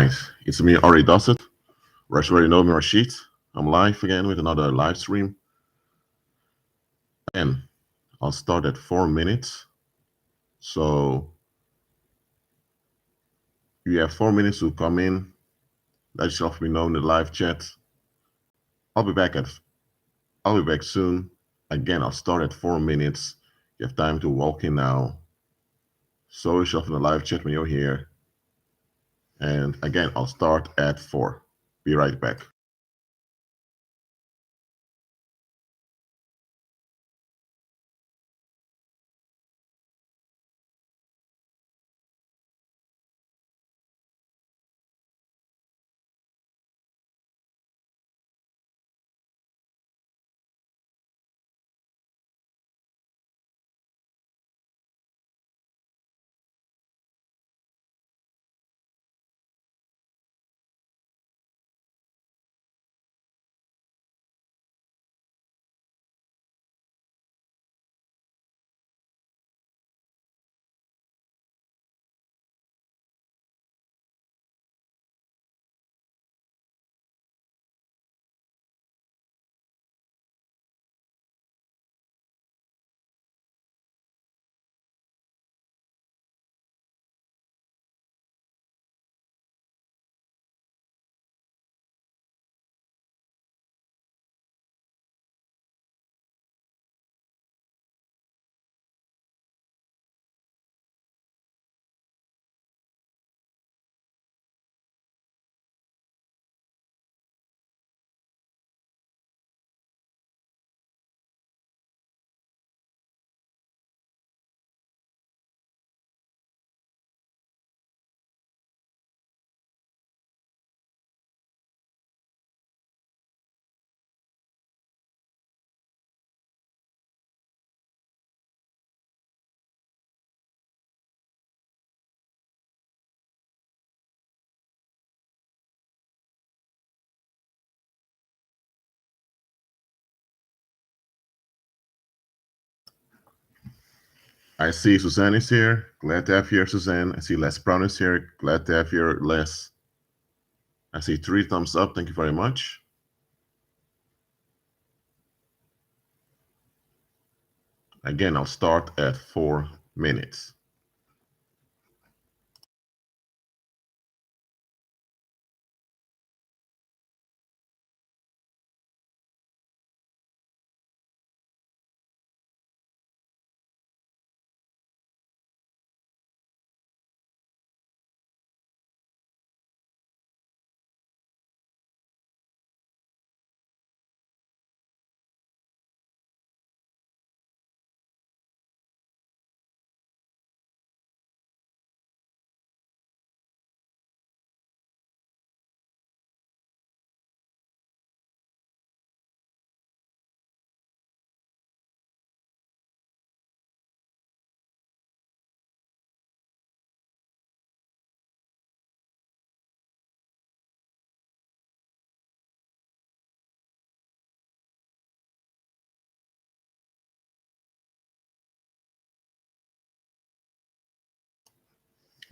right, it's me, Ari Dossett. Rush already know me, Rashid. I'm live again with another live stream. And I'll start at 4 minutes. So you have 4 minutes to come in. Let yourself be known in the live chat. I'll be back soon. Again, I'll start at 4 minutes. You have time to walk in now. Show yourself in the live chat when you're here. And again, I'll start at 4. Be right back. I see Suzanne is here. Glad to have you here, Suzanne. I see Les Brown is here. Glad to have you here, Les. I see 3 thumbs up. Thank you very much. Again, I'll start at 4 minutes.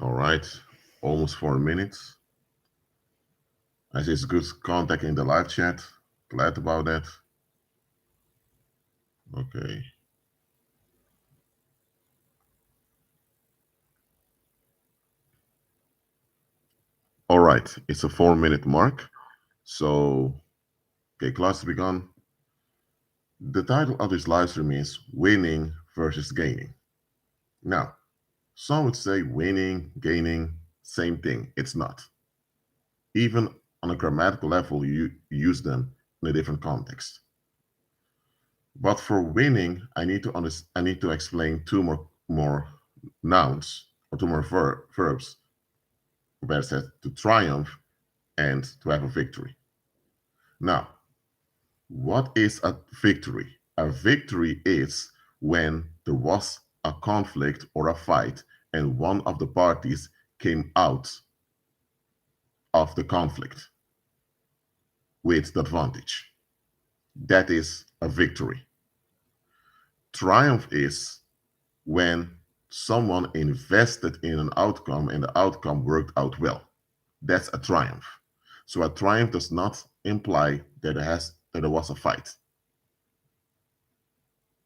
All right, almost 4 minutes. I see it's good contact in the live chat. Glad about that. Okay. All right, it's a 4-minute mark. So, okay, class begun. The title of this live stream is Winning versus Gaining. Now, some would say winning, gaining, same thing. It's not. Even on a grammatical level, you use them in a different context. But for winning, I need to explain two more nouns or two more verbs. Better said, to triumph and to have a victory. Now, what is a victory? A victory is when there was a conflict or a fight and one of the parties came out of the conflict with the advantage. That is a victory. Triumph is when someone invested in an outcome and the outcome worked out well. That's a triumph. So a triumph does not imply that there was a fight.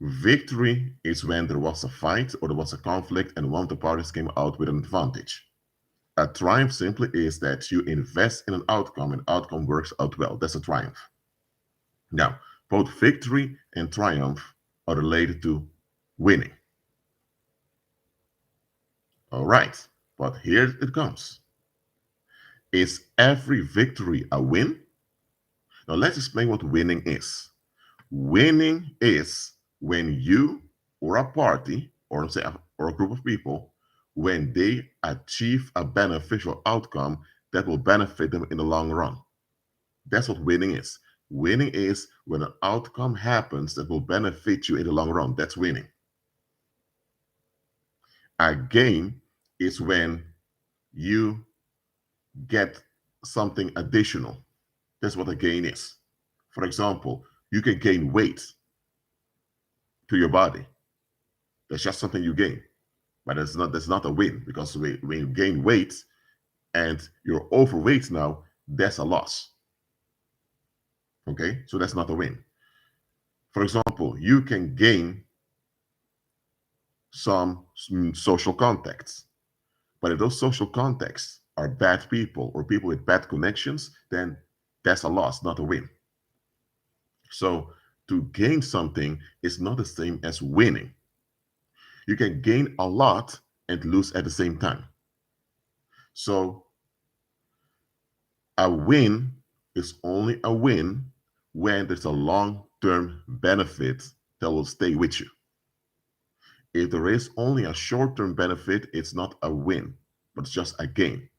Victory is when there was a fight or there was a conflict and one of the parties came out with an advantage. A triumph simply is that you invest in an outcome and outcome works out well. That's a triumph. Now, both victory and triumph are related to winning. All right, but here it comes. Is every victory a win? Now, let's explain what winning is. Winning is when you or a party, or say, or a group of people, when they achieve a beneficial outcome that will benefit them in the long run. That's what winning is. Winning is when an outcome happens that will benefit you in the long run. That's winning. A gain is when you get something additional. That's what a gain is. For example, you can gain weight to your body. That's just something you gain. But that's not a win, because when you gain weight and you're overweight now, that's a loss. Okay, so that's not a win. For example, you can gain some social contacts, but if those social contacts are bad people or people with bad connections, then that's a loss, not a win. So to gain something is not the same as winning. You can gain a lot and lose at the same time. So a win is only a win when there's a long-term benefit that will stay with you. If there is only a short-term benefit, it's not a win, but it's just a gain.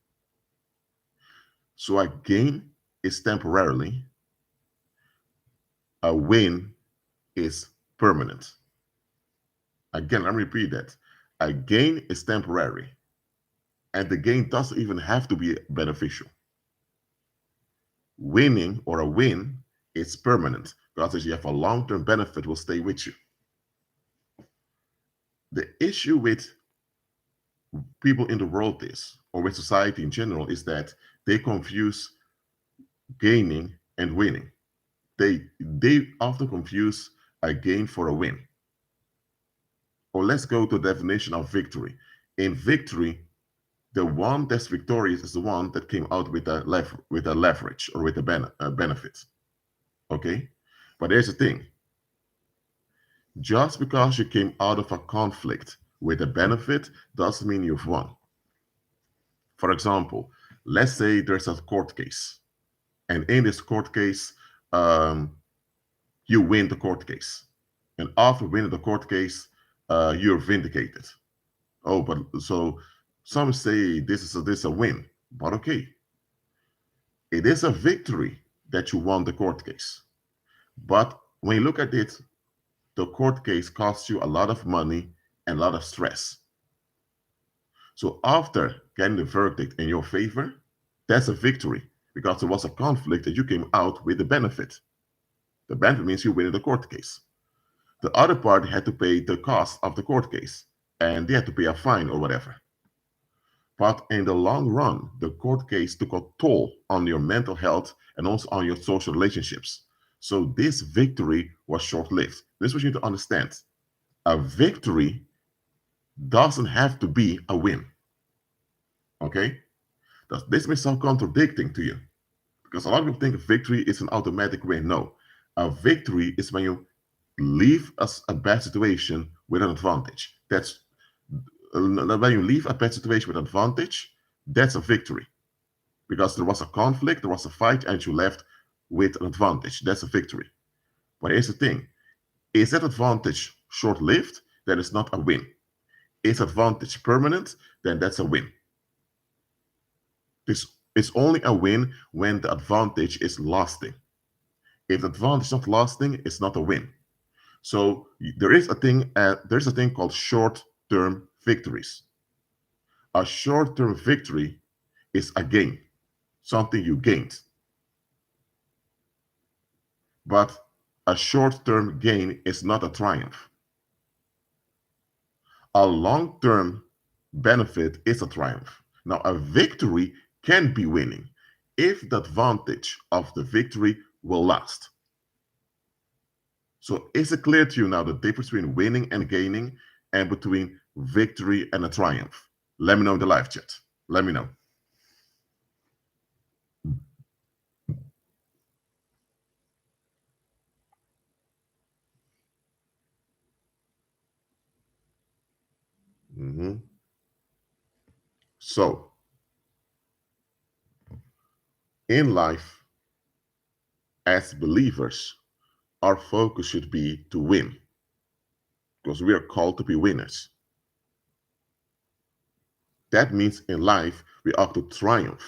So a gain is temporarily, a win is permanent. Again, let me repeat that. A gain is temporary, and the gain doesn't even have to be beneficial. Winning or a win is permanent, because you have a long-term benefit will stay with you. The issue with people in the world is, or with society in general, is that they confuse gaining and winning. They often confuse a gain for a win. Or let's go to the definition of victory. In victory, the one that's victorious is the one that came out with a leverage or with a benefit. Okay, but here's the thing: just because you came out of a conflict with a benefit doesn't mean you've won. For example, let's say there's a court case, and in this court case, you win the court case, and after winning the court case, you're vindicated. Oh, but so some say this is a win, but okay, it is a victory that you won the court case. But when you look at it, the court case costs you a lot of money and a lot of stress. So after getting the verdict in your favor, that's a victory, because there was a conflict and you came out with the benefit. The benefit means you win the court case. The other party had to pay the cost of the court case, and they had to pay a fine or whatever. But in the long run, the court case took a toll on your mental health and also on your social relationships. So this victory was short-lived. This is what you need to understand. A victory doesn't have to be a win. Okay? This may sound contradicting to you, because a lot of people think victory is an automatic win. No. A victory is when you leave a bad situation with an advantage. That's when you leave a bad situation with advantage, that's a victory. Because there was a conflict, there was a fight, and you left with an advantage. That's a victory. But here's the thing: is that advantage short-lived? Then it's not a win. Is advantage permanent? Then that's a win. It's only a win when the advantage is lasting. If the advantage is not lasting, it's not a win. So there's a thing called short-term victories. A short-term victory is a gain, something you gained. But a short-term gain is not a triumph. A long-term benefit is a triumph. Now, a victory can be winning if the advantage of the victory will last. So is it clear to you now the difference between winning and gaining and between victory and a triumph? Let me know in the live chat. Let me know. Mhm. So in life, as believers, our focus should be to win because we are called to be winners. That means in life, we ought to triumph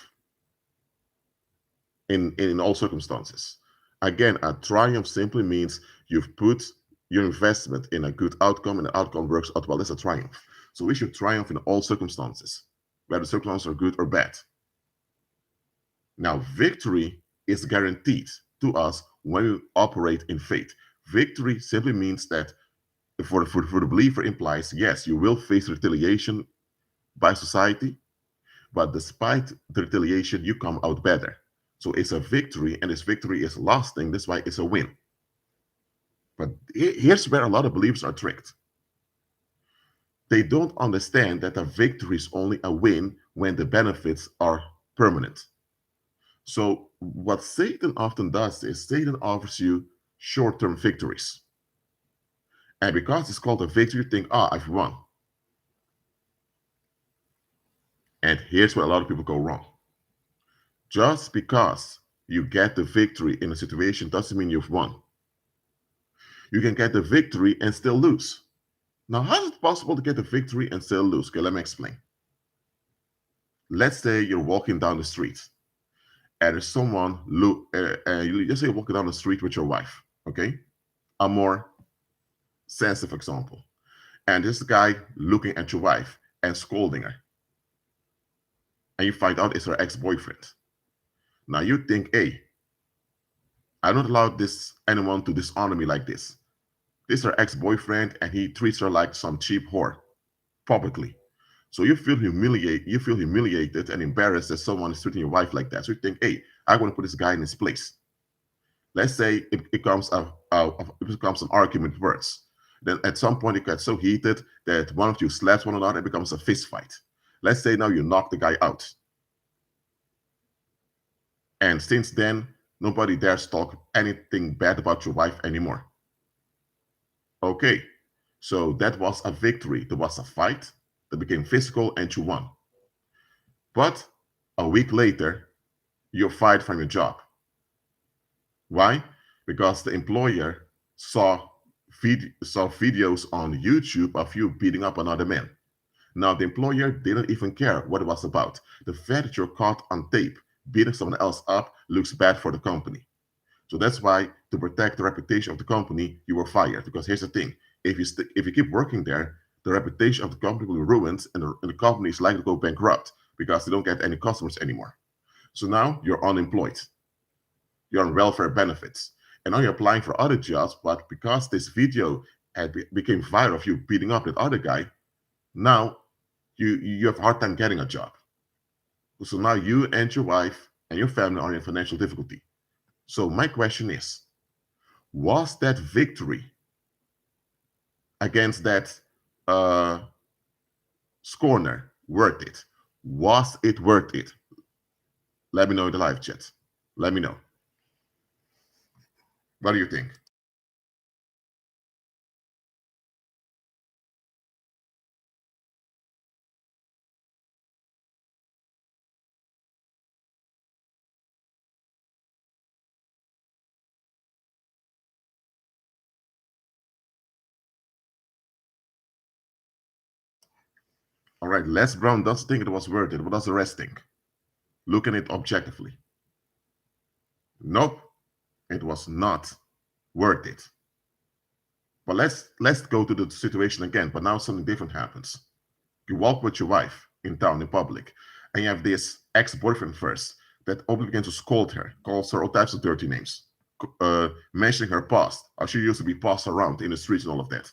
in all circumstances. Again, a triumph simply means you've put your investment in a good outcome and the outcome works out well. That's a triumph. So we should triumph in all circumstances, whether the circumstances are good or bad. Now, victory is guaranteed to us when we operate in faith. Victory simply means that for the believer implies, yes, you will face retaliation by society, but despite the retaliation, you come out better. So it's a victory, and this victory is lasting. That's why it's a win. But here's where a lot of believers are tricked. They don't understand that a victory is only a win when the benefits are permanent. So what Satan often does is Satan offers you short-term victories. And because it's called a victory, you think, I've won. And here's where a lot of people go wrong. Just because you get the victory in a situation doesn't mean you've won. You can get the victory and still lose. Now, how is it possible to get the victory and still lose? Okay, let me explain. Let's say you're walking down the street and there's someone, let's say you're walking down the street with your wife, okay? A more sensitive example. And this guy looking at your wife and scolding her. And you find out it's her ex-boyfriend. Now you think, hey, I don't allow anyone to dishonor me like this. This is her ex-boyfriend and he treats her like some cheap whore publicly. So you feel humiliated and embarrassed that someone is treating your wife like that. So you think, hey, I want to put this guy in his place. Let's say it becomes it becomes an argument with words. Then at some point it gets so heated that one of you slaps one another, it becomes a fist fight. Let's say now you knock the guy out. And since then, nobody dares talk anything bad about your wife anymore. Okay, so that was a victory. There was a fight that became physical and you won. But a week later, you're fired from your job. Why? Because the employer saw videos on YouTube of you beating up another man. Now, the employer didn't even care what it was about. The fact that you're caught on tape beating someone else up looks bad for the company. So that's why, to protect the reputation of the company, you were fired. Because here's the thing: if you keep working there, the reputation of the company will be ruined, and the company is likely to go bankrupt because they don't get any customers anymore. So now you're unemployed. You're on welfare benefits, and now you're applying for other jobs. But because this video became viral of you beating up that other guy, now you have a hard time getting a job. So now you and your wife and your family are in financial difficulty. So my question is, was that victory against that uh, scorner worth it? Was it worth it? Let me know in the live chat. Let me know. What do you think? All right, Les Brown does think it was worth it. What does the rest think? Looking at it objectively. Nope, it was not worth it. But let's go to the situation again. But now something different happens. You walk with your wife in town in public, and you have this ex-boyfriend first that openly begins to scold her, calls her all types of dirty names, mentioning her past, how she used to be passed around in the streets and all of that.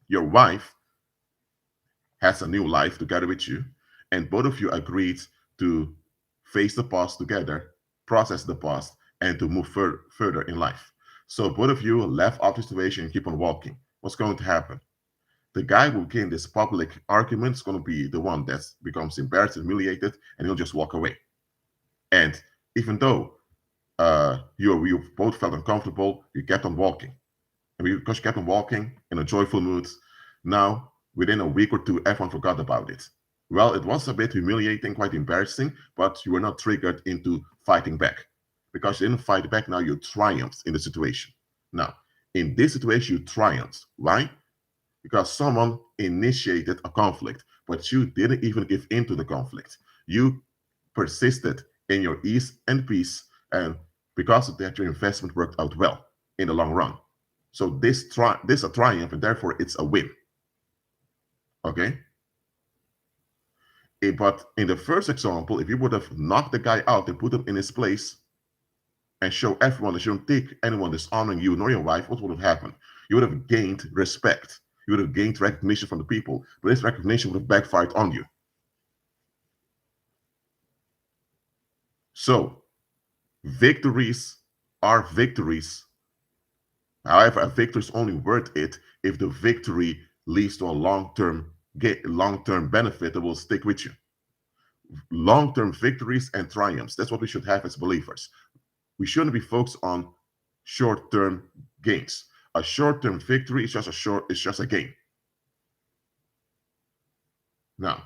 Your wife has a new life together with you, and both of you agreed to face the past together, process the past, and to move further in life. So both of you left out the situation and keep on walking. What's going to happen? The guy who became this public argument is going to be the one that becomes embarrassed, humiliated, and he'll just walk away. And even though you both felt uncomfortable, you kept on walking. And because you kept on walking in a joyful mood, now within a week or two, everyone forgot about it. Well, it was a bit humiliating, quite embarrassing, but you were not triggered into fighting back. Because you didn't fight back, now you triumphed in the situation. Now, in this situation, you triumphed. Why? Because someone initiated a conflict, but you didn't even give in to the conflict. You persisted in your ease and peace, and because of that, your investment worked out well in the long run. So this is a triumph, and therefore it's a win. Okay. But in the first example, if you would have knocked the guy out and put him in his place and show everyone that you don't take anyone dishonoring you nor your wife, what would have happened? You would have gained respect. You would have gained recognition from the people, but this recognition would have backfired on you. So victories are victories. However, a victory is only worth it if the victory leads to a long-term benefit that will stick with you. Long-term victories and triumphs. That's what we should have as believers. We shouldn't be focused on short-term gains. A short-term victory is just a gain. Now,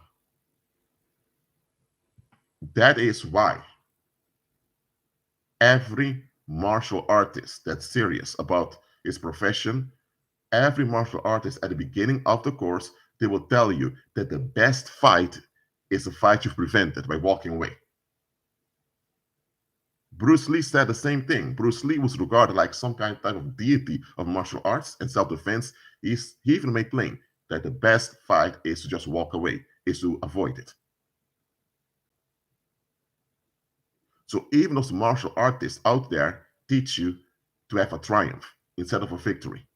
that is why every martial artist that's serious about his profession, every martial artist at the beginning of the course, they will tell you that the best fight is a fight you've prevented by walking away. Bruce Lee said the same thing. Bruce Lee was regarded like some kind of type of deity of martial arts and self-defense. He even made plain that the best fight is to just walk away, is to avoid it. So even those martial artists out there teach you to have a triumph instead of a victory.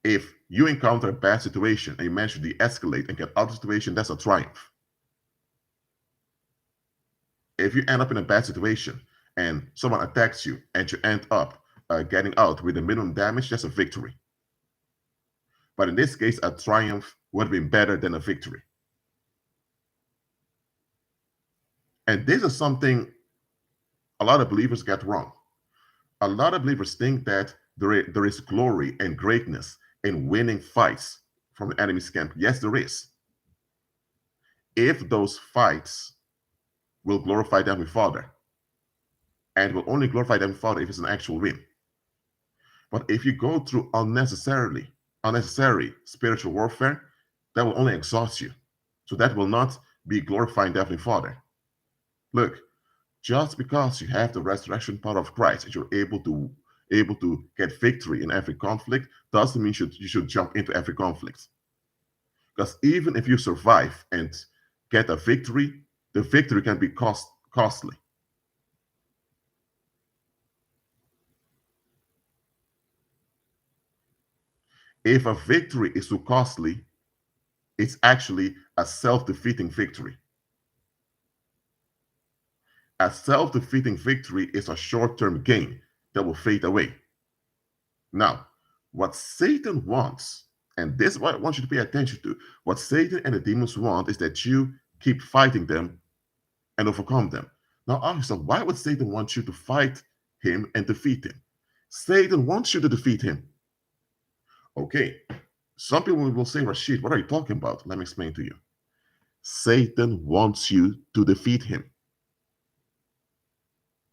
If you encounter a bad situation and you manage to de-escalate and get out of the situation, that's a triumph. If you end up in a bad situation and someone attacks you and you end up getting out with the minimum damage, that's a victory. But in this case, a triumph would have been better than a victory. And this is something a lot of believers get wrong. A lot of believers think that there is glory and greatness in winning fights from the enemy's camp. Yes, there is. If those fights will glorify them with Father, and will only glorify them with Father if it's an actual win. But if you go through unnecessary spiritual warfare, that will only exhaust you. So that will not be glorifying the Heavenly Father. Look, just because you have the resurrection power of Christ and you're able to get victory in every conflict, doesn't mean you should jump into every conflict. Because even if you survive and get a victory, the victory can be costly. If a victory is too costly, it's actually a self-defeating victory. A self-defeating victory is a short-term gain that will fade away. Now, what Satan wants, and this is what I want you to pay attention to, what Satan and the demons want is that you keep fighting them and overcome them. Now ask yourself, why would Satan want you to fight him and defeat him? Satan wants you to defeat him. Okay, some people will say, Rashid, what are you talking about? Let me explain to you. Satan wants you to defeat him.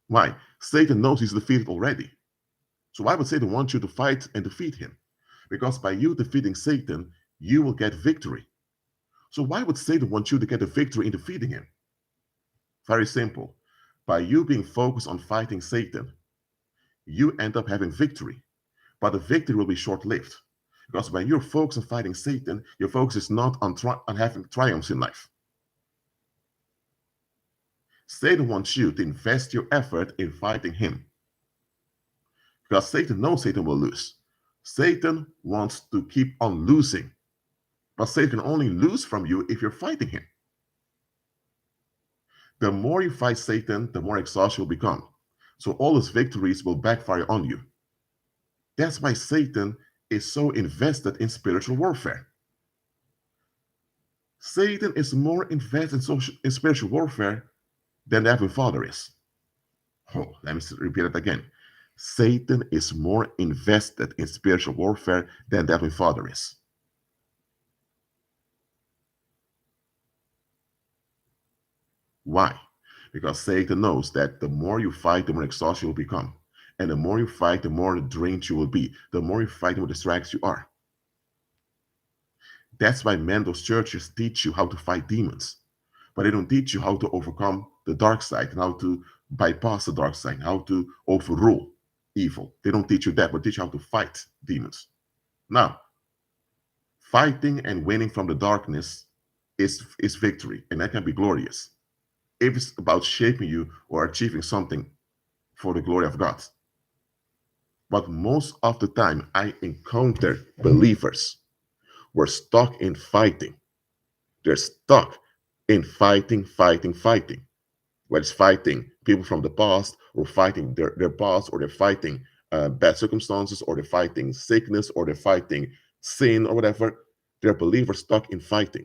Why? Satan knows he's defeated already. So why would Satan want you to fight and defeat him? Because by you defeating Satan, you will get victory. So why would Satan want you to get a victory in defeating him? Very simple. By you being focused on fighting Satan, you end up having victory. But the victory will be short-lived. Because when you're focused on fighting Satan, your focus is not on having triumphs in life. Satan wants you to invest your effort in fighting him. Because Satan knows Satan will lose. Satan wants to keep on losing. But Satan can only lose from you if you're fighting him. The more you fight Satan, the more exhausted you'll become. So all his victories will backfire on you. That's why Satan is so invested in spiritual warfare. Satan is more invested in spiritual warfare than the Heavenly Father is. Oh, let me repeat it again. Satan is more invested in spiritual warfare than the Heavenly Father is. Why? Because Satan knows that the more you fight, the more exhausted you will become. And the more you fight, the more drained you will be. The more you fight, the more distracted you are. That's why those churches teach you how to fight demons. But they don't teach you how to overcome the dark side and how to bypass the dark side, how to overrule evil. They don't teach you that, but teach you how to fight demons. Now, fighting and winning from the darkness is victory, and that can be glorious if it's about shaping you or achieving something for the glory of God. But most of the time, I encounter believers who are stuck in fighting. They're stuck in fighting. Whether it's fighting people from the past or fighting their past, or they're fighting bad circumstances, or they're fighting sickness, or they're fighting sin or whatever. They're believers stuck in fighting.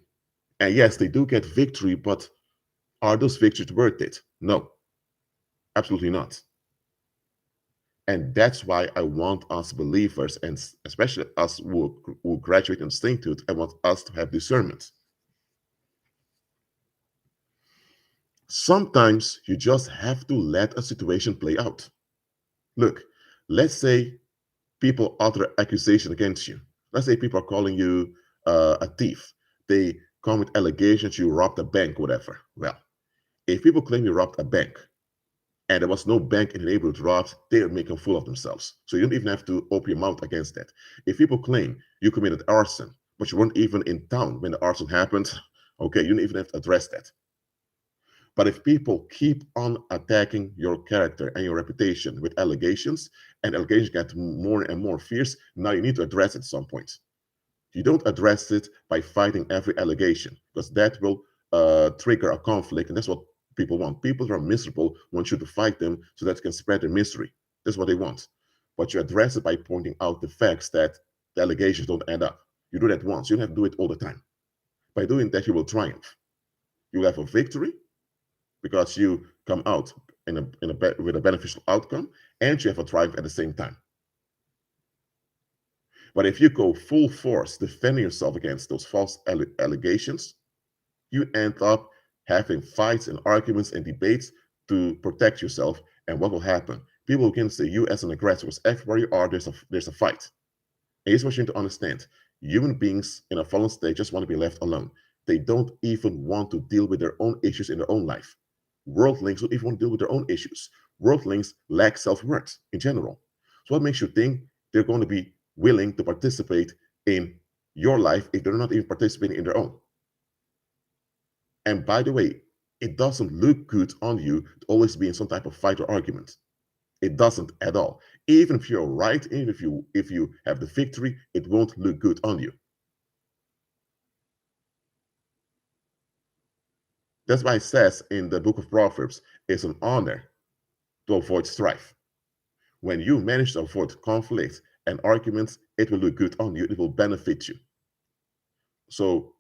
And yes, they do get victory, but are those victories worth it? No, absolutely not. And that's why I want us believers, and especially us who graduate in sainthood, I want us to have discernment. Sometimes you just have to let a situation play out. Look, let's say people utter accusation against you. Let's say people are calling you a thief. They come with allegations you robbed a bank, whatever. Well, if people claim you robbed a bank and there was no bank in the neighborhood robbed, they're making a fool of themselves. So you don't even have to open your mouth against that. If people claim you committed arson, but you weren't even in town when the arson happened, okay, you don't even have to address that. But if people keep on attacking your character and your reputation with allegations, and allegations get more and more fierce, now you need to address it at some point. You don't address it by fighting every allegation, because that will trigger a conflict, and that's what people want. People who are miserable want you to fight them so that they can spread their misery. That's what they want. But you address it by pointing out the facts that the allegations don't add up. You do that once. You don't have to do it all the time. By doing that, you will triumph. You will have a victory because you come out with a beneficial outcome, and you have a triumph at the same time. But if you go full force defending yourself against those false allegations, you end up having fights and arguments and debates to protect yourself. And what will happen? People can see you as an aggressor. Because everywhere you are, there's a fight. And here's what you need to understand. Human beings in a fallen state just want to be left alone. They don't even want to deal with their own issues in their own life. Worldlings don't even want to deal with their own issues. Worldlings lack self-worth in general. So what makes you think they're going to be willing to participate in your life if they're not even participating in their own? And by the way, it doesn't look good on you to always be in some type of fight or argument. It doesn't at all. Even if you're right, even if you have the victory, it won't look good on you. That's why it says in the book of Proverbs, it's an honor to avoid strife. When you manage to avoid conflict and arguments, it will look good on you. It will benefit you. So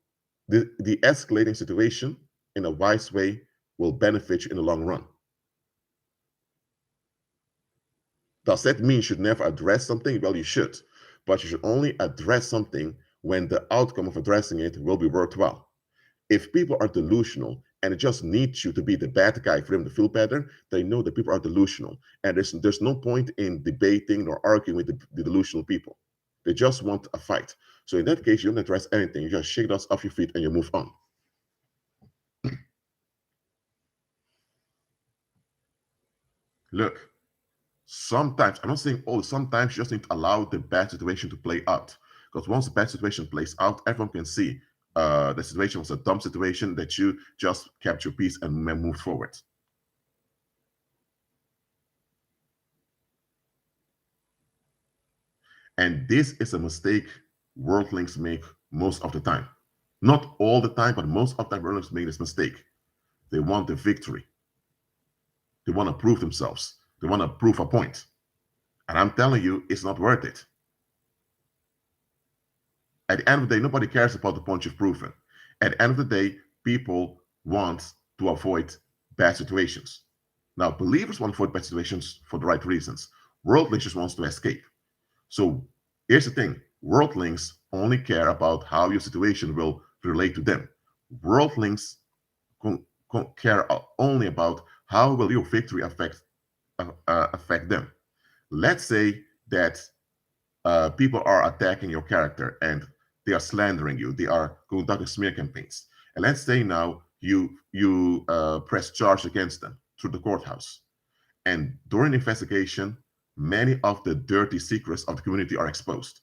the escalating situation in a wise way will benefit you in the long run. Does that mean you should never address something? Well, you should, but you should only address something when the outcome of addressing it will be worthwhile. If people are delusional and it just needs you to be the bad guy for them to feel better, they know that people are delusional. And there's no point in debating or arguing with the delusional people. They just want a fight. So in that case, you don't address anything. You just shake dust off your feet and you move on. Look, sometimes, I'm not saying all, sometimes you just need to allow the bad situation to play out. Because once the bad situation plays out, everyone can see the situation was a dumb situation that you just kept your peace and moved forward. And this is a mistake worldlings make most of the time. Not all the time, but most of the time, journalists make this mistake. They want the victory. They want to prove themselves. They want to prove a point. And I'm telling you, it's not worth it. At the end of the day, nobody cares about the point you've proven. At the end of the day, people want to avoid bad situations. Now, believers want to avoid bad situations for the right reasons. Worldlings just wants to escape. So here's the thing. Worldlings only care about how your situation will relate to them. Worldlings care only about how will your victory affect them. Let's say that people are attacking your character and they are slandering you. They are conducting smear campaigns. And let's say now you press charge against them through the courthouse. And during the investigation, many of the dirty secrets of the community are exposed.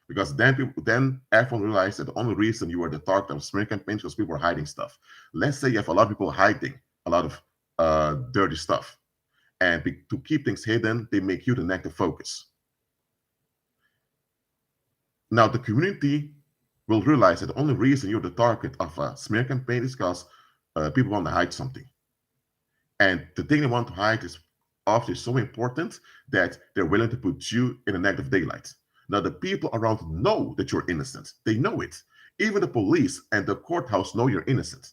Because then everyone realized that the only reason you were the target of smear campaigns was people were hiding stuff. Let's say you have a lot of people hiding a lot of dirty stuff. And to keep things hidden, they make you the negative focus. Now, the community will realize that the only reason you're the target of a smear campaign is because people want to hide something. And the thing they want to hide is often so important that they're willing to put you in a negative daylight. Now, the people around know that you're innocent. They know it. Even the police and the courthouse know you're innocent.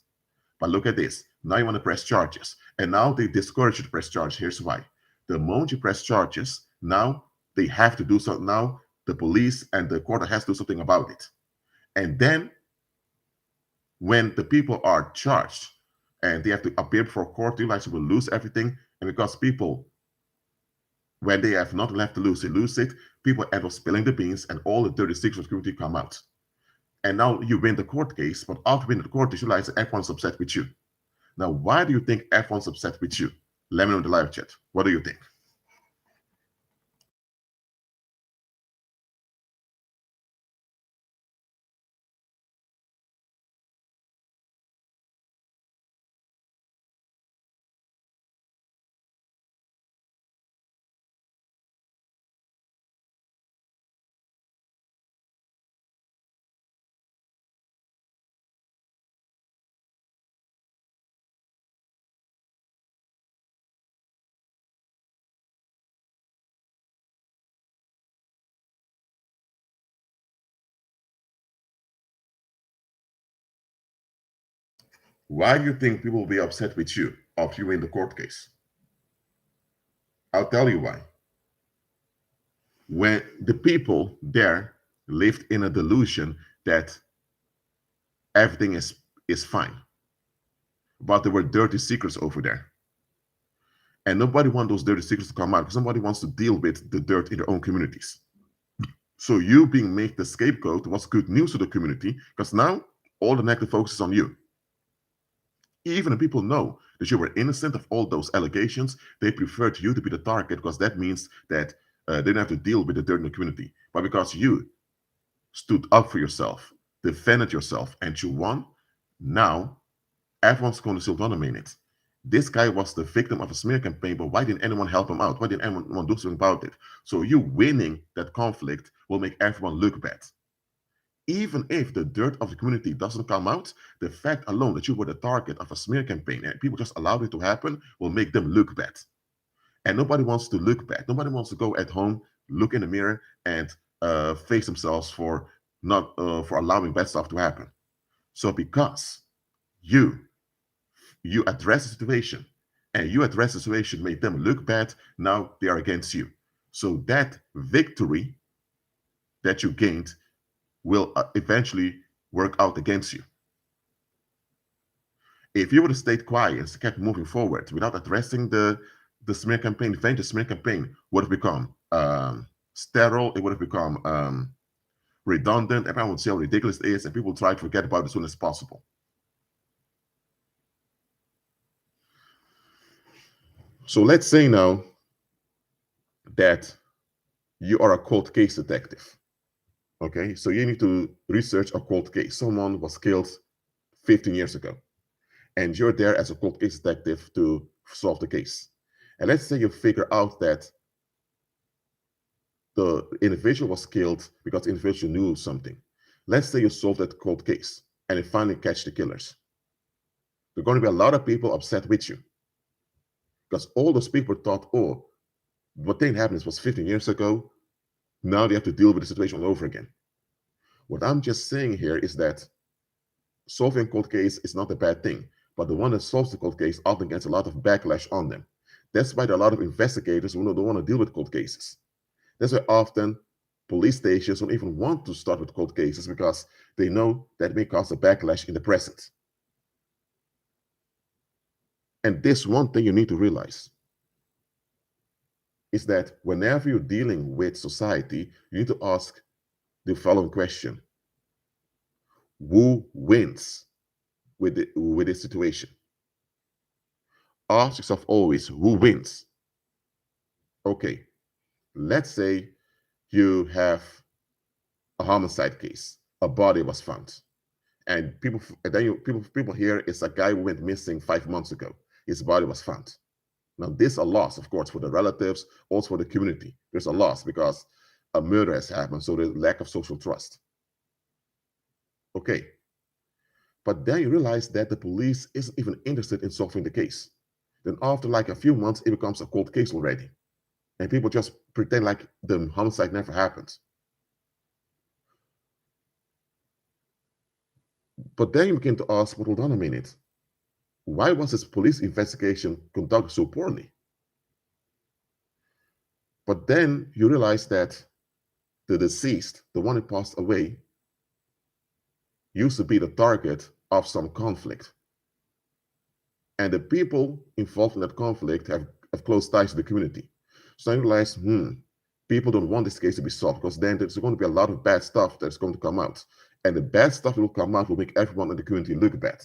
But look at this. Now you want to press charges. And now they discourage you to press charges. Here's why. The moment you press charges, now they have to do something. Now the police and the court has to do something about it. And then when the people are charged and they have to appear before court, you will lose everything. And because people, when they have nothing left to lose, they lose it. People end up spilling the beans and all the dirty secrets of the community come out. And now you win the court case, but after winning the court case, you realize that everyone's upset with you. Now, why do you think everyone's upset with you? Let me know in the live chat. What do you think? Why do you think people will be upset with you if you win the court case? I'll tell you why. When the people there lived in a delusion that everything is fine, but there were dirty secrets over there. And nobody wants those dirty secrets to come out because somebody wants to deal with the dirt in their own communities. So you being made the scapegoat was good news to the community because now all the negative focus is on you. Even if people know that you were innocent of all those allegations, they preferred you to be the target because that means that they didn't have to deal with the dirt in the community. But because you stood up for yourself, defended yourself, and you won, now everyone's going to still dominate it. This guy was the victim of a smear campaign, but why didn't anyone help him out? Why didn't anyone do something about it? So you winning that conflict will make everyone look bad. Even if the dirt of the community doesn't come out, the fact alone that you were the target of a smear campaign and people just allowed it to happen will make them look bad. And nobody wants to look bad. Nobody wants to go at home, look in the mirror, and face themselves for not for allowing bad stuff to happen. So because you address the situation and you address the situation made them look bad, now they are against you. So that victory that you gained will eventually work out against you. If you would have stayed quiet and kept moving forward without addressing the smear campaign, eventually the smear campaign would have become sterile, it would have become redundant, everyone would see how ridiculous it is, and people would try to forget about it as soon as possible. So let's say now that you are a cold case detective. Okay, so you need to research a cold case. Someone was killed 15 years ago, and you're there as a cold case detective to solve the case. And let's say you figure out that the individual was killed because the individual knew something. Let's say you solved that cold case. and they finally catch the killers. There are going to be a lot of people upset with you because all those people thought, oh, what didn't happen was 15 years ago. Now they have to deal with the situation all over again. What I'm just saying here is that solving a cold case is not a bad thing, but the one that solves the cold case often gets a lot of backlash on them. That's why there are a lot of investigators who don't want to deal with cold cases. That's why often police stations don't even want to start with cold cases because they know that may cause a backlash in the present. And this one thing you need to realize is that whenever you're dealing with society, you need to ask the following question: who wins with this situation? Ask yourself always, who wins? Okay, let's say you have a homicide case, a body was found, and people hear it's a guy who went missing 5 months ago. His body was found. Now, this is a loss, of course, for the relatives, also for the community. There's a loss because a murder has happened, so there's lack of social trust. Okay, but then you realize that the police isn't even interested in solving the case. Then after like a few months, it becomes a cold case already, and people just pretend like the homicide never happened. But then you begin to ask, well, hold on a minute. Why was this police investigation conducted so poorly? But then you realize that the deceased, the one who passed away, used to be the target of some conflict. And the people involved in that conflict have close ties to the community. So I realized, people don't want this case to be solved because then there's going to be a lot of bad stuff that's going to come out. And the bad stuff that will come out will make everyone in the community look bad.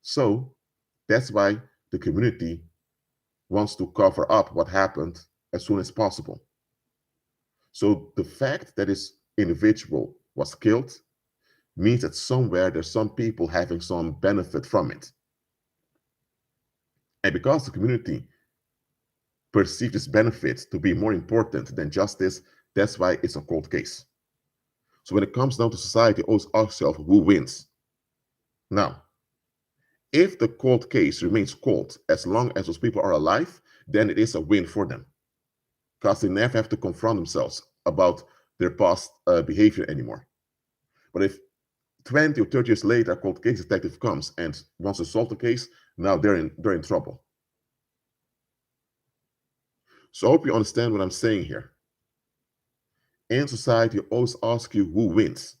So that's why the community wants to cover up what happened as soon as possible. So the fact that this individual was killed means that somewhere there's some people having some benefit from it. And because the community perceives this benefit to be more important than justice, that's why it's a cold case. So when it comes down to society, always ask yourself who wins. Now, if the cold case remains cold as long as those people are alive, then it is a win for them because they never have to confront themselves about their past behavior anymore. But if 20 or 30 years later, a cold case detective comes and wants to solve the case, now they're in trouble. So I hope you understand what I'm saying here. In society, always ask you who wins.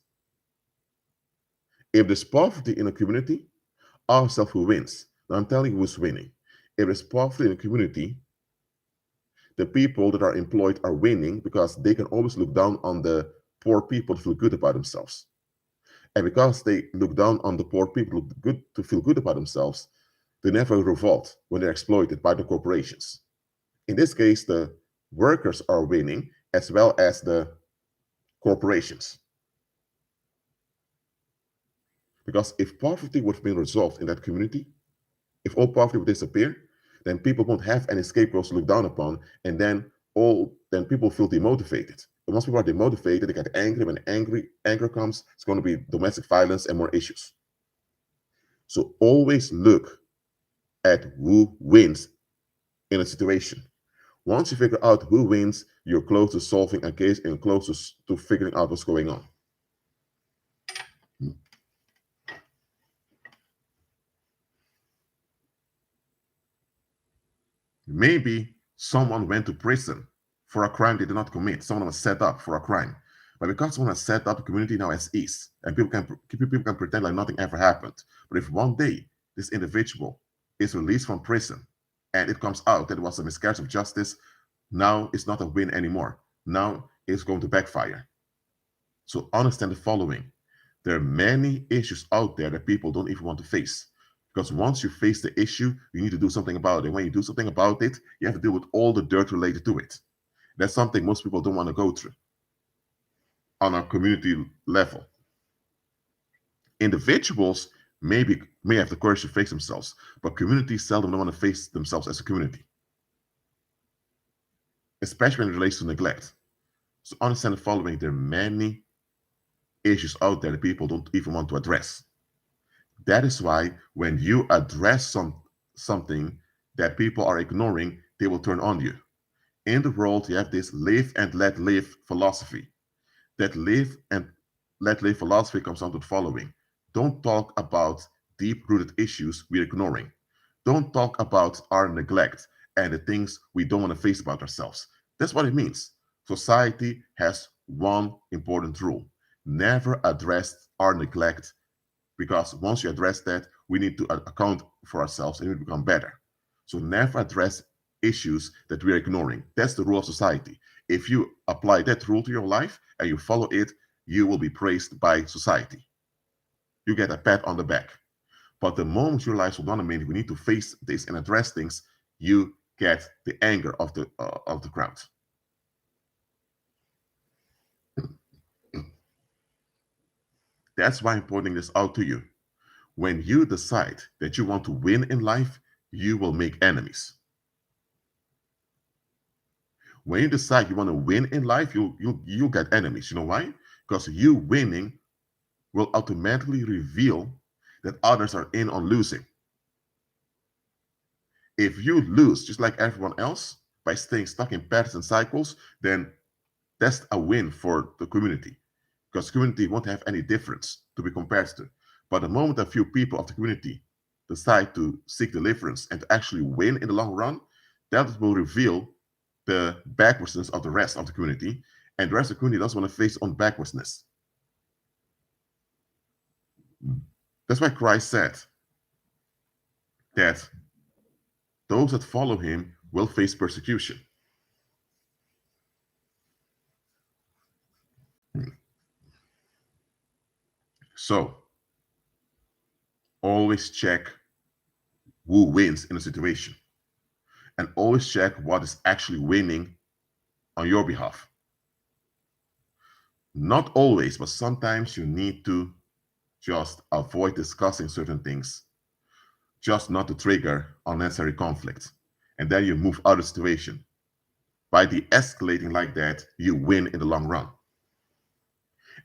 If there's poverty in a community, ask yourself who wins. Now I'm telling you who's winning. If there's poverty in a community, the people that are employed are winning because they can always look down on the poor people to feel good about themselves. And because they look down on the poor people to feel good about themselves, they never revolt when they're exploited by the corporations. In this case, the workers are winning as well as the corporations. Because if poverty would have been resolved in that community, if all poverty would disappear, then people won't have any scapegoats to look down upon, and then people feel demotivated. And once people are demotivated, they get angry. When anger comes, it's going to be domestic violence and more issues. So always look at who wins in a situation. Once you figure out who wins, you're close to solving a case and close to figuring out what's going on. Maybe someone went to prison for a crime they did not commit. Someone was set up for a crime. But because someone has set up, the community now has ease. And people can pretend like nothing ever happened. But if one day this individual is released from prison and it comes out that it was a miscarriage of justice, now it's not a win anymore. Now it's going to backfire. So understand the following. There are many issues out there that people don't even want to face. Because once you face the issue, you need to do something about it. When you do something about it, you have to deal with all the dirt related to it. That's something most people don't want to go through on a community level. Individuals may have the courage to face themselves, but communities seldom don't want to face themselves as a community, especially when it relates to neglect. So understand the following. There are many issues out there that people don't even want to address. That is why when you address something that people are ignoring, they will turn on you. In the world, you have this live and let live philosophy. That live and let live philosophy comes down to the following: don't talk about deep rooted issues we're ignoring. Don't talk about our neglect and the things we don't want to face about ourselves. That's what it means. Society has one important rule: never address our neglect, because once you address that, we need to account for ourselves and we become better. So never address issues that we're ignoring. That's the rule of society. If you apply that rule to your life and you follow it, you will be praised by society. You get a pat on the back. But the moment you realize, hold on a minute, we need to face this and address things, you get the anger of the crowd. That's why I'm pointing this out to you. When you decide that you want to win in life, you will make enemies. When you decide you want to win in life, you'll get enemies. You know why? Because you winning will automatically reveal that others are in on losing. If you lose just like everyone else by staying stuck in patterns and cycles, then that's a win for the community, because community won't have any difference to be compared to. But the moment a few people of the community decide to seek deliverance and to actually win in the long run, that will reveal the backwardness of the rest of the community, and the rest of the community doesn't want to face on backwardness. That's why Christ said that those that follow him will face persecution. So always check who wins in a situation, and always check what is actually winning on your behalf. Not always, but sometimes you need to just avoid discussing certain things, just not to trigger unnecessary conflict. And then you move out of the situation. By de-escalating like that, you win in the long run.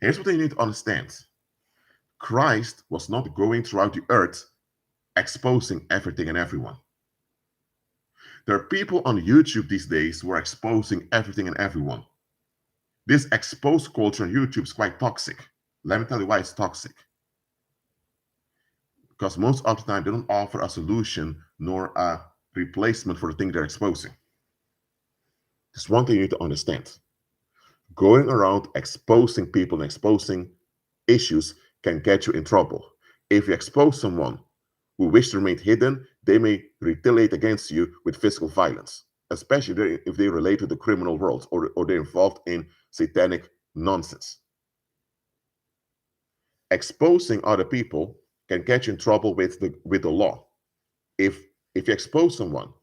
Here's what you need to understand. Christ was not going throughout the earth exposing everything and everyone. There are people on YouTube these days who are exposing everything and everyone. This exposed culture on YouTube is quite toxic. Let me tell you why it's toxic. Because most of the time they don't offer a solution nor a replacement for the thing they're exposing. There's one thing you need to understand. Going around exposing people and exposing issues can get you in trouble. If you expose someone who wish to remain hidden, they may retaliate against you with physical violence, especially if they relate to the criminal world or they're involved in satanic nonsense. Exposing other people can get you in trouble with the law. If you expose someone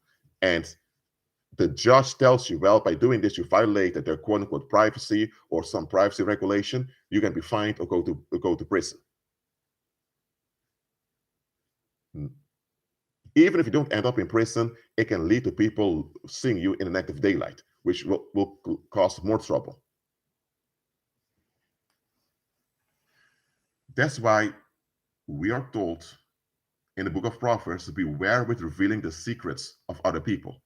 and the judge tells you, well, by doing this, you violated their quote unquote privacy or some privacy regulation, you can be fined or go to prison. Even if you don't end up in prison, it can lead to people seeing you in the active daylight, which will cause more trouble. That's why we are told in the book of Proverbs to beware with revealing the secrets of other people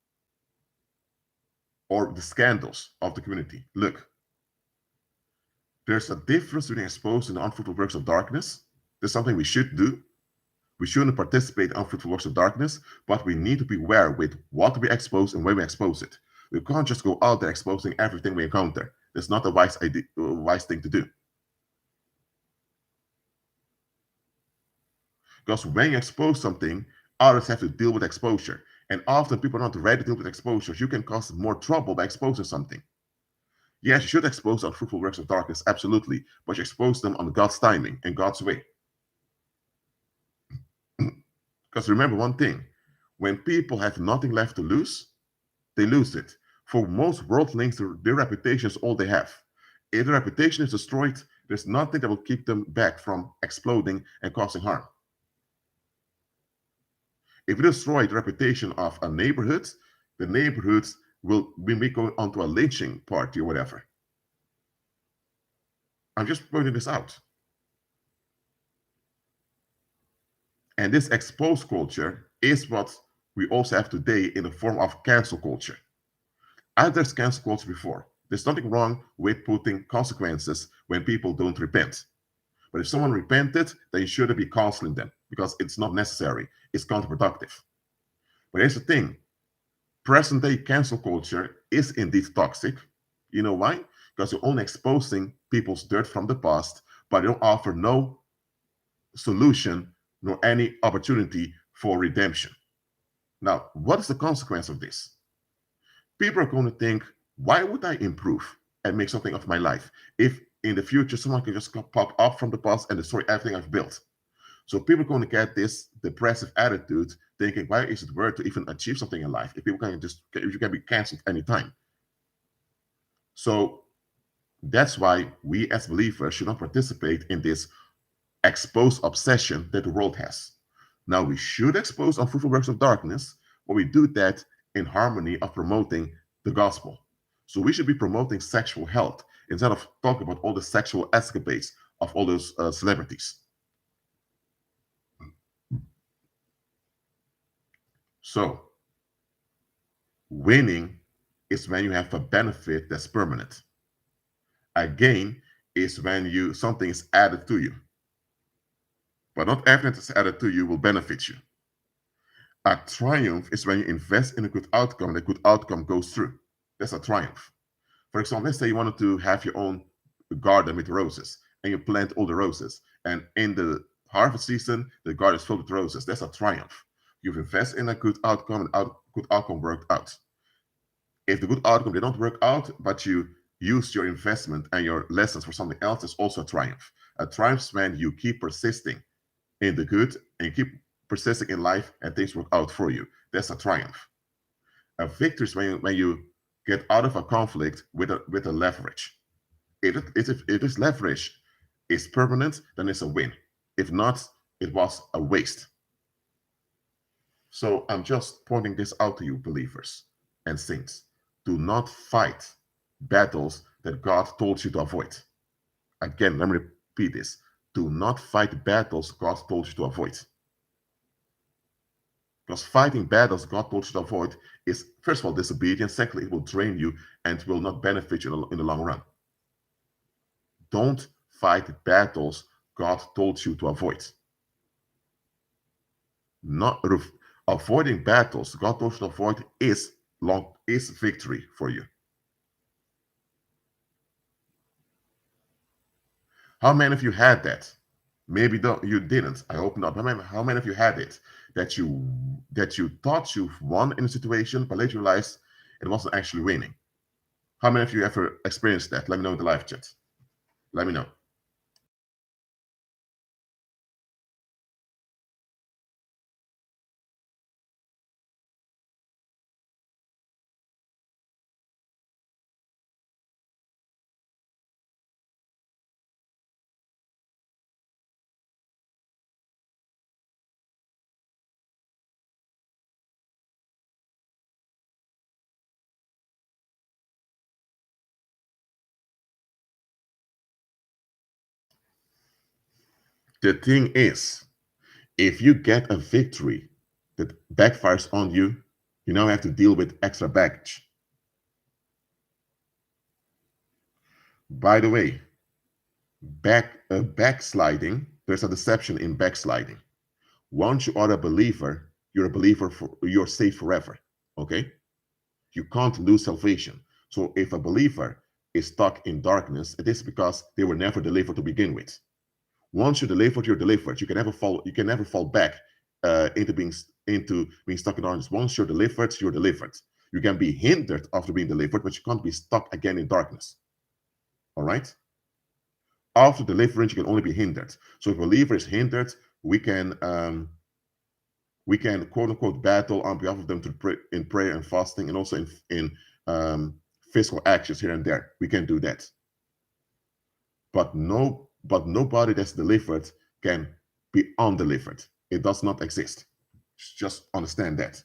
or the scandals of the community. Look, there's a difference between exposing the unfruitful works of darkness. There's something we should do. We shouldn't participate in unfruitful works of darkness, but we need to beware with what we expose and when we expose it. We can't just go out there exposing everything we encounter. That's not a wise thing to do. Because when you expose something, others have to deal with exposure. And often people are not ready to deal with exposure. You can cause more trouble by exposing something. Yes, you should expose unfruitful works of darkness, absolutely, but you expose them on God's timing and God's way. Because remember one thing, when people have nothing left to lose, they lose it. For most worldlings, their reputation is all they have. If their reputation is destroyed, there's nothing that will keep them back from exploding and causing harm. If you destroy the reputation of a neighborhood, the neighborhoods will be going onto a lynching party or whatever. I'm just pointing this out. And this exposed culture is what we also have today in the form of cancel culture. As there's cancel culture before, there's nothing wrong with putting consequences when people don't repent. But if someone repented, then you shouldn't be counseling them because it's not necessary. It's counterproductive. But here's the thing, present day cancel culture is indeed toxic. You know why? Because you're only exposing people's dirt from the past, but you don't offer no solution nor any opportunity for redemption. Now, what is the consequence of this? People are going to think, why would I improve and make something of my life if in the future someone can just pop up from the past and destroy everything I've built? So people are going to get this depressive attitude, thinking, why is it worth to even achieve something in life if people can just if you can be canceled anytime? So that's why we as believers should not participate in this exposed obsession that the world has. Now we should expose unfruitful works of darkness, but we do that in harmony of promoting the gospel. So we should be promoting sexual health instead of talking about all the sexual escapades of all those celebrities. So winning is when you have a benefit that's permanent. A gain is when you something is added to you, but not everything that's added to you will benefit you. A triumph is when you invest in a good outcome and the good outcome goes through. That's a triumph. For example, let's say you wanted to have your own garden with roses and you plant all the roses. And in the harvest season, the garden is filled with roses. That's a triumph. You've invested in a good outcome and good outcome worked out. If the good outcome did not work out, but you used your investment and your lessons for something else, it's also a triumph. A triumph is when you keep persisting in the good and you keep persisting in life and things work out for you. That's a triumph. A victory is when you get out of a conflict with a leverage. If this leverage is permanent, then it's a win. If not, it was a waste. So I'm just pointing this out to you, believers and saints. Do not fight battles that God told you to avoid. Again, let me repeat this. Do not fight battles God told you to avoid. Because fighting battles God told you to avoid is, first of all, disobedience. Secondly, it will drain you and will not benefit you in the long run. Don't fight battles God told you to avoid. Not avoiding battles God told you to avoid is victory for you. How many of you had that? Maybe you didn't. I hope not. How many of you had it that you thought you've won in a situation, but later realized it wasn't actually winning? How many of you ever experienced that? Let me know in the live chat. Let me know. The thing is, if you get a victory that backfires on you, you now have to deal with extra baggage. By the way, backsliding, there's a deception in backsliding. Once you are a believer, you're a believer you're saved forever. Okay? You can't lose salvation. So if a believer is stuck in darkness, it is because they were never delivered to begin with. Once you're delivered, you're delivered. You can never fall. You can never fall back into being stuck in darkness. Once you're delivered, you're delivered. You can be hindered after being delivered, but you can't be stuck again in darkness. All right. After deliverance, you can only be hindered. So if a believer is hindered, we can quote unquote battle on behalf of them to pray in prayer and fasting, and also in physical actions here and there. We can do that. But nobody that's delivered can be undelivered. It does not exist. Just understand that.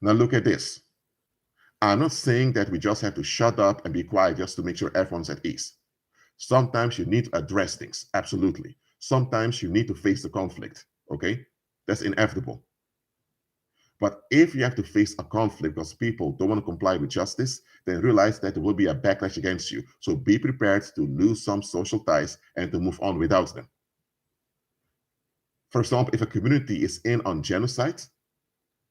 Now look at this. I'm not saying that we just have to shut up and be quiet just to make sure everyone's at ease. Sometimes you need to address things, absolutely. Sometimes you need to face the conflict, okay? That's inevitable. But if you have to face a conflict because people don't want to comply with justice, then realize that there will be a backlash against you. So be prepared to lose some social ties and to move on without them. For example, if a community is in on genocide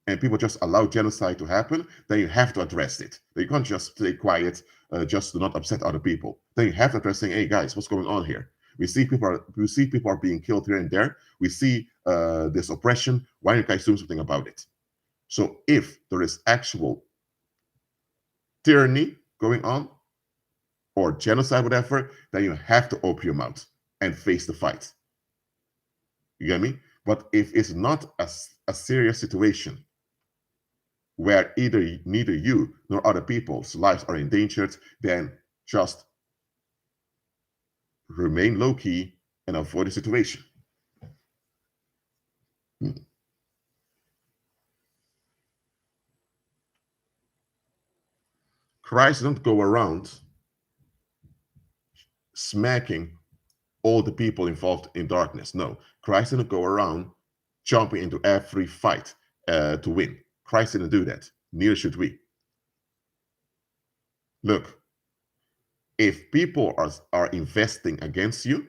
and people just allow genocide to happen, then you have to address it. You can't just stay quiet just to not upset other people. Then you have to address saying, hey guys, what's going on here? We see people are being killed here and there. We see this oppression. Why don't you guys do something about it? So if there is actual tyranny going on or genocide, whatever, then you have to open your mouth and face the fight. You get me? But if it's not a serious situation where neither you nor other people's lives are endangered, then just remain low key and avoid the situation. Christ didn't go around smacking all the people involved in darkness. No, Christ didn't go around jumping into every fight to win. Christ didn't do that. Neither should we. Look, if people are investing against you,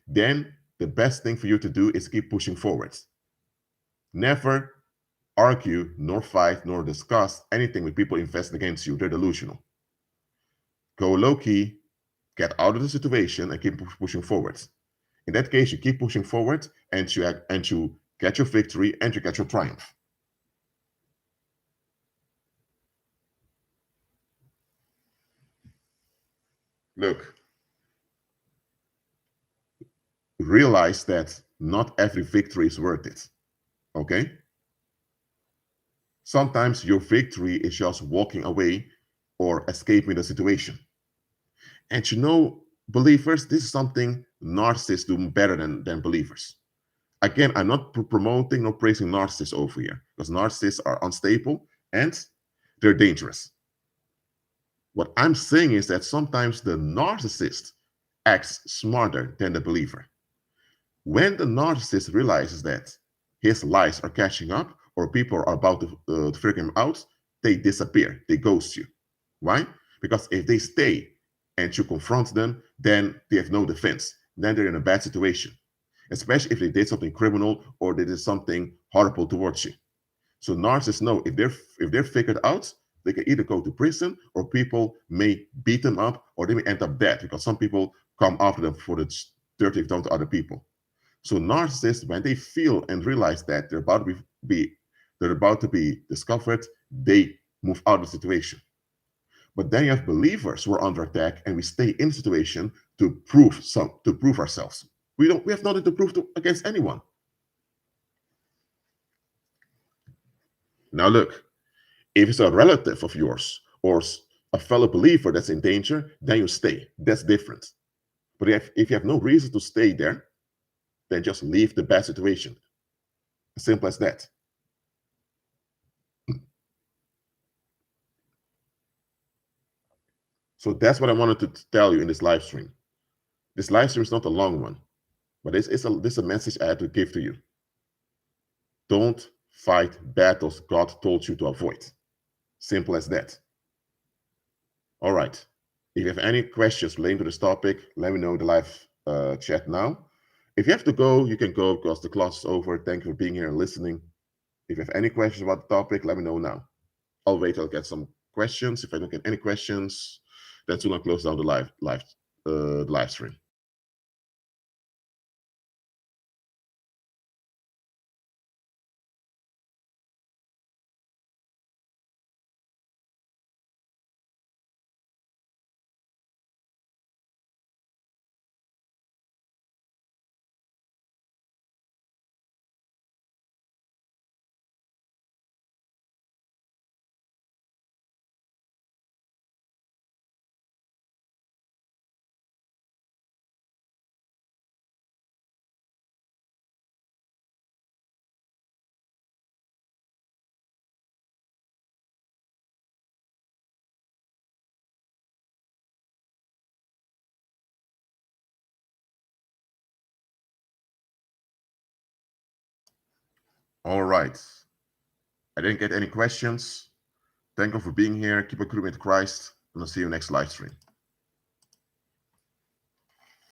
then the best thing for you to do is keep pushing forwards. Never argue, nor fight, nor discuss anything with people investing against you. They're delusional. Go low key, get out of the situation, and keep pushing forwards. In that case, you keep pushing forward, and you get your victory, and you get your triumph. Look, realize that not every victory is worth it. Okay? Sometimes your victory is just walking away or escaping the situation. And believers, this is something narcissists do better than believers. Again, I'm not promoting or praising narcissists over here because narcissists are unstable and they're dangerous. What I'm saying is that sometimes the narcissist acts smarter than the believer. When the narcissist realizes that his lies are catching up or people are about to figure him out, they disappear, they ghost you. Why? Because if they stay and you confront them, then they have no defense. Then they're in a bad situation, especially if they did something criminal or they did something horrible towards you. So narcissists know if they're figured out, they can either go to prison or people may beat them up or they may end up dead because some people come after them for the dirty they've done to other people. So narcissists, when they feel and realize that they're about to be discovered, they move out of the situation. But then you have believers who are under attack, and we stay in the situation to prove ourselves. We have nothing to prove against anyone. Now look, if it's a relative of yours or a fellow believer that's in danger, then you stay. That's different. But if you have no reason to stay there, then just leave the bad situation. As simple as that. So that's what I wanted to tell you in this live stream. This live stream is not a long one, but this is a message I had to give to you. Don't fight battles God told you to avoid. Simple as that. All right. If you have any questions relating to this topic, let me know in the live chat now. If you have to go, you can go because the class is over. Thank you for being here and listening. If you have any questions about the topic, let me know now. I'll wait till I get some questions. If I don't get any questions, then soon I'll close down the live stream. All right. I didn't get any questions. Thank you for being here. Keep accruing with Christ, and I'll see you next live stream.